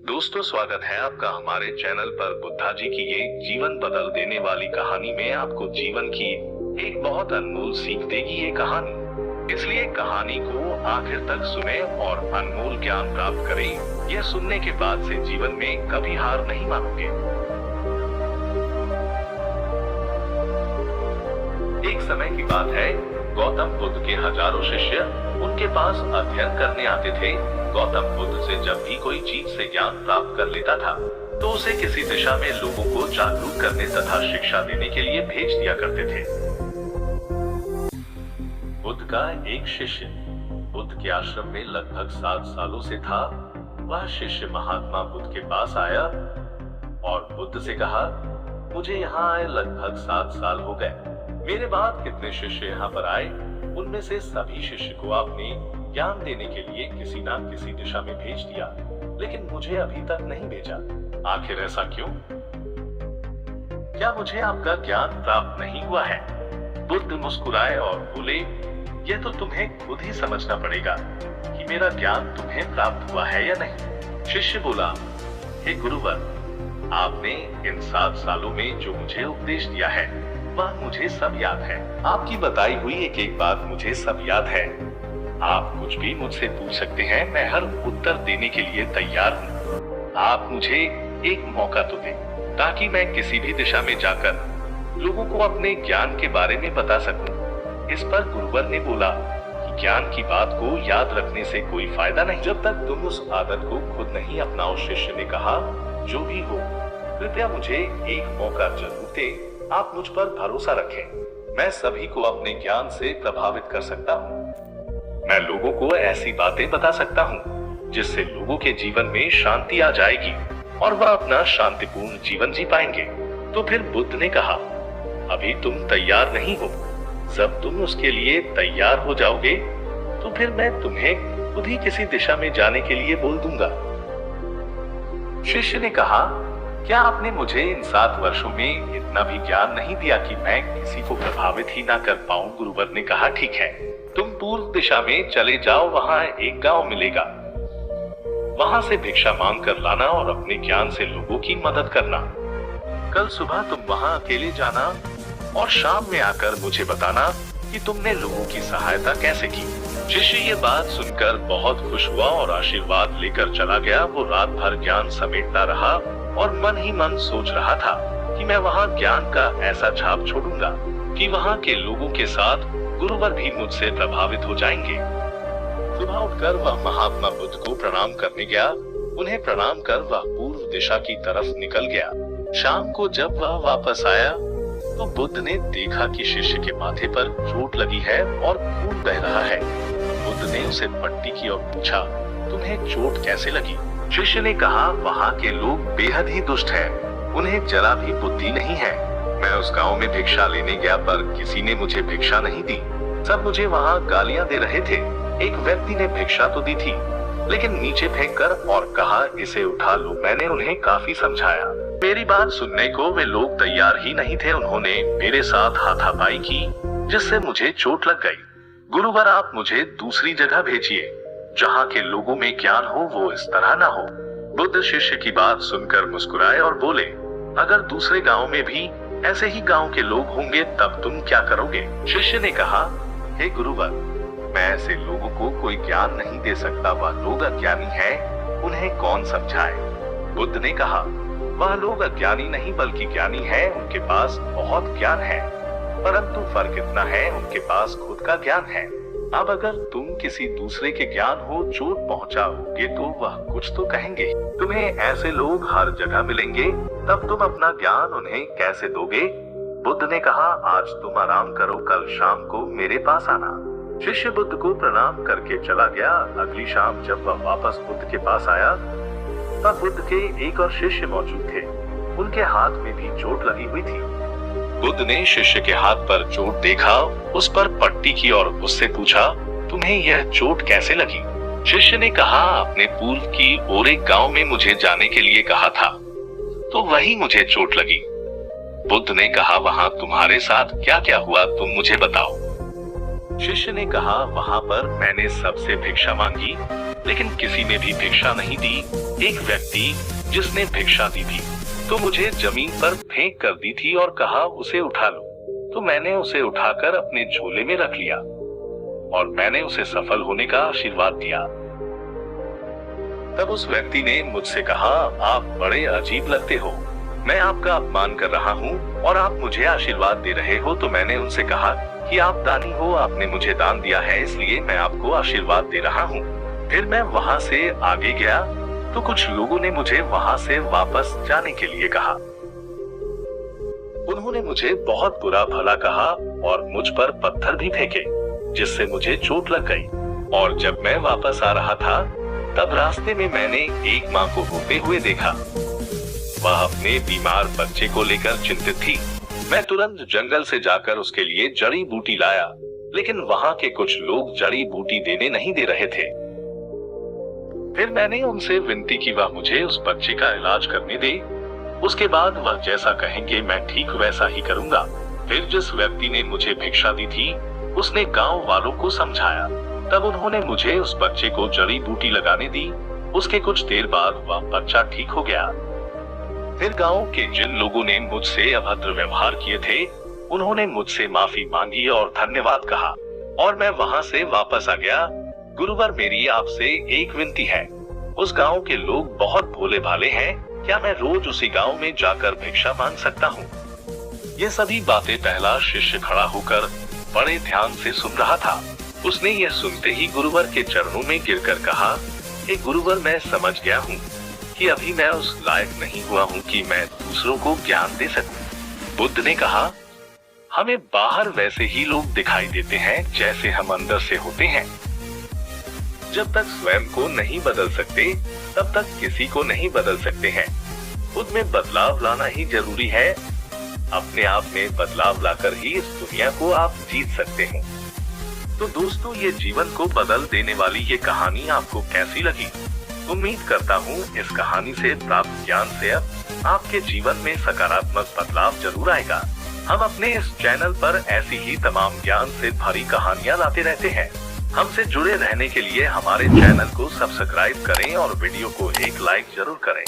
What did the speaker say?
दोस्तों, स्वागत है आपका हमारे चैनल पर। बुद्धा जी की ये जीवन बदल देने वाली कहानी में आपको जीवन की एक बहुत अनमोल सीख देगी ये कहानी। इसलिए कहानी को आखिर तक सुने और अनमोल ज्ञान प्राप्त करें। यह सुनने के बाद से जीवन में कभी हार नहीं मानोगे। एक समय की बात है, गौतम बुद्ध के हजारों शिष्य उनके पास अध्ययन करने आते थे। गौतम बुद्ध से जब भी कोई चीज से ज्ञान प्राप्त कर लेता था तो उसे किसी दिशा में लोगों को जागरूक करने तथा शिक्षा देने के लिए भेज दिया करते थे। बुद्ध का एक शिष्य बुद्ध के आश्रम में लगभग 7 सालों से था। वह शिष्य महात्मा बुद्ध के पास आया और बुद्ध से कहा, मुझे यहाँ आए लगभग 7 साल हो गए। मेरे बाद कितने शिष्य यहाँ पर आए, उनमें से सभी शिष्य को आपने ज्ञान देने के लिए किसी ना किसी दिशा में भेज दिया, लेकिन मुझे अभी तक नहीं भेजा। आखिर ऐसा क्यों? क्या मुझे आपका ज्ञान प्राप्त नहीं हुआ है? बुद्ध मुस्कुराए और बोले, यह तो तुम्हें खुद ही समझना पड़ेगा कि मेरा ज्ञान तुम्हें प्राप्त हुआ है या नहीं। शिष्य बोला, हे गुरुवर, आपने इन 7 सालों में जो मुझे उपदेश दिया है वह मुझे सब याद है। आपकी बताई हुई एक एक बात मुझे सब याद है। आप कुछ भी मुझसे पूछ सकते हैं, मैं हर उत्तर देने के लिए तैयार हूँ। आप मुझे एक मौका तो दें ताकि मैं किसी भी दिशा में जाकर लोगों को अपने ज्ञान के बारे में बता सकूं। इस पर गुरुवर ने बोला कि ज्ञान की बात को याद रखने से कोई फायदा नहीं जब तक तुम उस आदत को खुद नहीं अपनाओ। शिष्य ने कहा, जो भी हो, कृपया मुझे एक मौका जरूर दे। आप मुझ पर भरोसा रखें। मैं सभी को अपने ज्ञान से प्रभावित कर सकता हूँ। मैं लोगों को ऐसी बातें बता सकता हूँ जिससे लोगों के जीवन में शांति आ जाएगी और वह अपना शांतिपूर्ण जीवन जी पाएंगे। तो फिर बुद्ध ने कहा, अभी तुम तैयार नहीं हो। जब तुम उसके लिए तैयार हो जाओगे तो फिर मैं तुम्हें खुद ही किसी दिशा में जाने के लिए बोल दूंगा। शिष्य ने कहा, क्या आपने मुझे इन 7 वर्षों में इतना भी ज्ञान नहीं दिया कि मैं किसी को प्रभावित ही ना कर पाऊं? गुरुवर ने कहा, ठीक है, तुम पूर्व दिशा में चले जाओ। वहां एक गांव मिलेगा। वहां से भिक्षा मांग कर लाना और अपने ज्ञान से लोगों की मदद करना। कल सुबह तुम वहां अकेले जाना और शाम में आकर मुझे बताना कि तुमने लोगों की सहायता कैसे की। शिष्य ये बात सुनकर बहुत खुश हुआ और आशीर्वाद लेकर चला गया। वो रात भर ज्ञान समेटता रहा और मन ही मन सोच रहा था कि मैं वहां ज्ञान का ऐसा छाप छोड़ूंगा कि वहां के लोगों के साथ गुरुवर भी मुझसे प्रभावित हो जाएंगे। सुबह उठकर वह महात्मा बुद्ध को प्रणाम करने गया। उन्हें प्रणाम कर वह पूर्व दिशा की तरफ निकल गया। शाम को जब वह वापस आया तो बुद्ध ने देखा कि शिष्य के माथे पर चोट लगी है और खून बह रहा है। बुद्ध ने उसे पट्टी की और पूछा, तुम्हें चोट कैसे लगी? शिष्य ने कहा, वहाँ के लोग बेहद ही दुष्ट हैं। उन्हें जरा भी बुद्धि नहीं है। मैं उस गांव में भिक्षा लेने गया पर किसी ने मुझे भिक्षा नहीं दी। सब मुझे वहाँ गालियां दे रहे थे। एक व्यक्ति ने भिक्षा तो दी थी लेकिन नीचे फेंक कर और कहा, इसे उठा लो। मैंने उन्हें काफी समझाया। मेरी बात सुनने को वे लोग तैयार ही नहीं थे। उन्होंने मेरे साथ हाथापाई की जिससे मुझे चोट लग गई। गुरुवर, आप मुझे दूसरी जगह भेजिए जहाँ के लोगों में ज्ञान हो, वो इस तरह ना हो। बुद्ध शिष्य की बात सुनकर मुस्कुराए और बोले, अगर दूसरे गांव में भी ऐसे ही गांव के लोग होंगे तब तुम क्या करोगे? शिष्य ने कहा, हे गुरुवर, मैं ऐसे लोगों को कोई ज्ञान नहीं दे सकता। वह लोग अज्ञानी हैं, उन्हें कौन समझाए? बुद्ध ने कहा, वह लोग अज्ञानी नहीं बल्कि ज्ञानी हैं। उनके पास बहुत ज्ञान है, परंतु फर्क इतना है, उनके पास खुद का ज्ञान है। अब अगर तुम किसी दूसरे के ज्ञान हो चोट पहुंचाओगे तो वह कुछ तो कहेंगे। तुम्हें ऐसे लोग हर जगह मिलेंगे, तब तुम अपना ज्ञान उन्हें कैसे दोगे? बुद्ध ने कहा, आज तुम आराम करो, कल शाम को मेरे पास आना। शिष्य बुद्ध को प्रणाम करके चला गया। अगली शाम जब वह वापस बुद्ध के पास आया तब बुद्ध के एक और शिष्य मौजूद थे। उनके हाथ में भी चोट लगी हुई थी। बुद्ध ने शिष्य के हाथ पर चोट देखा, उस पर पट्टी की और उससे पूछा, तुम्हें यह चोट कैसे लगी? शिष्य ने कहा, आपने पूर्व की ओर एक गांव में मुझे जाने के लिए कहा था, तो वही मुझे चोट लगी। बुद्ध ने कहा, वहां तुम्हारे साथ क्या क्या हुआ, तुम मुझे बताओ। शिष्य ने कहा, वहाँ पर मैंने सबसे भिक्षा मांगी, लेकिन किसी ने भी भिक्षा नहीं दी। एक व्यक्ति जिसने भिक्षा दी थी तो मुझे जमीन पर फेंक कर दी थी और कहा उसे उठा लो, तो मैंने उसे उठाकर अपने झोले में रख लिया और मैंने उसे सफल होने का आशीर्वाद दिया। तब उस व्यक्ति ने मुझसे कहा, आप बड़े अजीब लगते हो, मैं आपका अपमान कर रहा हूँ और आप मुझे आशीर्वाद दे रहे हो। तो मैंने उनसे कहा कि आप दानी हो, आपने मुझे दान दिया है, इसलिए मैं आपको आशीर्वाद दे रहा हूँ। फिर मैं वहाँ से आगे गया तो कुछ लोगों ने मुझे वहाँ से वापस जाने के लिए कहा। उन्होंने मुझे बहुत बुरा भला कहा और मुझ पर पत्थर भी फेंके, जिससे मुझे चोट लग गई। और जब मैं वापस आ रहा था तब रास्ते में मैंने एक माँ को रोते हुए देखा। वह अपने बीमार बच्चे को लेकर चिंतित थी। मैं तुरंत जंगल से जाकर उसके लिए जड़ी बूटी लाया, लेकिन वहाँ के कुछ लोग जड़ी बूटी देने नहीं दे रहे थे। फिर मैंने उनसे विनती की वह मुझे उस बच्चे का इलाज करने दे, उसके बाद वह जैसा कहेंगे मैं ठीक वैसा ही करूँगा। फिर जिस व्यक्ति ने मुझे भिक्षा दी थी उसने गांव वालों को समझाया। तब उन्होंने मुझे उस बच्चे को जड़ी बूटी लगाने दी। उसके कुछ देर बाद वह बच्चा ठीक हो गया। फिर गांव के जिन लोगों ने मुझसे अभद्र व्यवहार किए थे उन्होंने मुझसे माफी मांगी और धन्यवाद कहा और मैं वहां से वापस आ गया। गुरुवर, मेरी आपसे एक विनती है। उस गांव के लोग बहुत भोले भाले हैं, क्या मैं रोज उसी गांव में जाकर भिक्षा मांग सकता हूँ? ये सभी बातें पहला शिष्य खड़ा होकर बड़े ध्यान से सुन रहा था। उसने यह सुनते ही गुरुवर के चरणों में गिरकर कहा, हे गुरुवर, मैं समझ गया हूँ कि अभी मैं उस लायक नहीं हुआ हूँ कि मैं दूसरों को ज्ञान दे सकूं। बुद्ध ने कहा, हमें बाहर वैसे ही लोग दिखाई देते हैं जैसे हम अंदर से होते हैं। जब तक स्वयं को नहीं बदल सकते तब तक किसी को नहीं बदल सकते हैं। खुद में बदलाव लाना ही जरूरी है। अपने आप में बदलाव लाकर ही इस दुनिया को आप जीत सकते हैं। तो दोस्तों, ये जीवन को बदल देने वाली ये कहानी आपको कैसी लगी? उम्मीद करता हूँ इस कहानी से प्राप्त ज्ञान से अब आपके जीवन में सकारात्मक बदलाव जरूर आएगा। हम अपने इस चैनल पर ऐसी ही तमाम ज्ञान से भरी कहानियाँ लाते रहते हैं। हमसे जुड़े रहने के लिए हमारे चैनल को सब्सक्राइब करें और वीडियो को एक लाइक जरूर करें।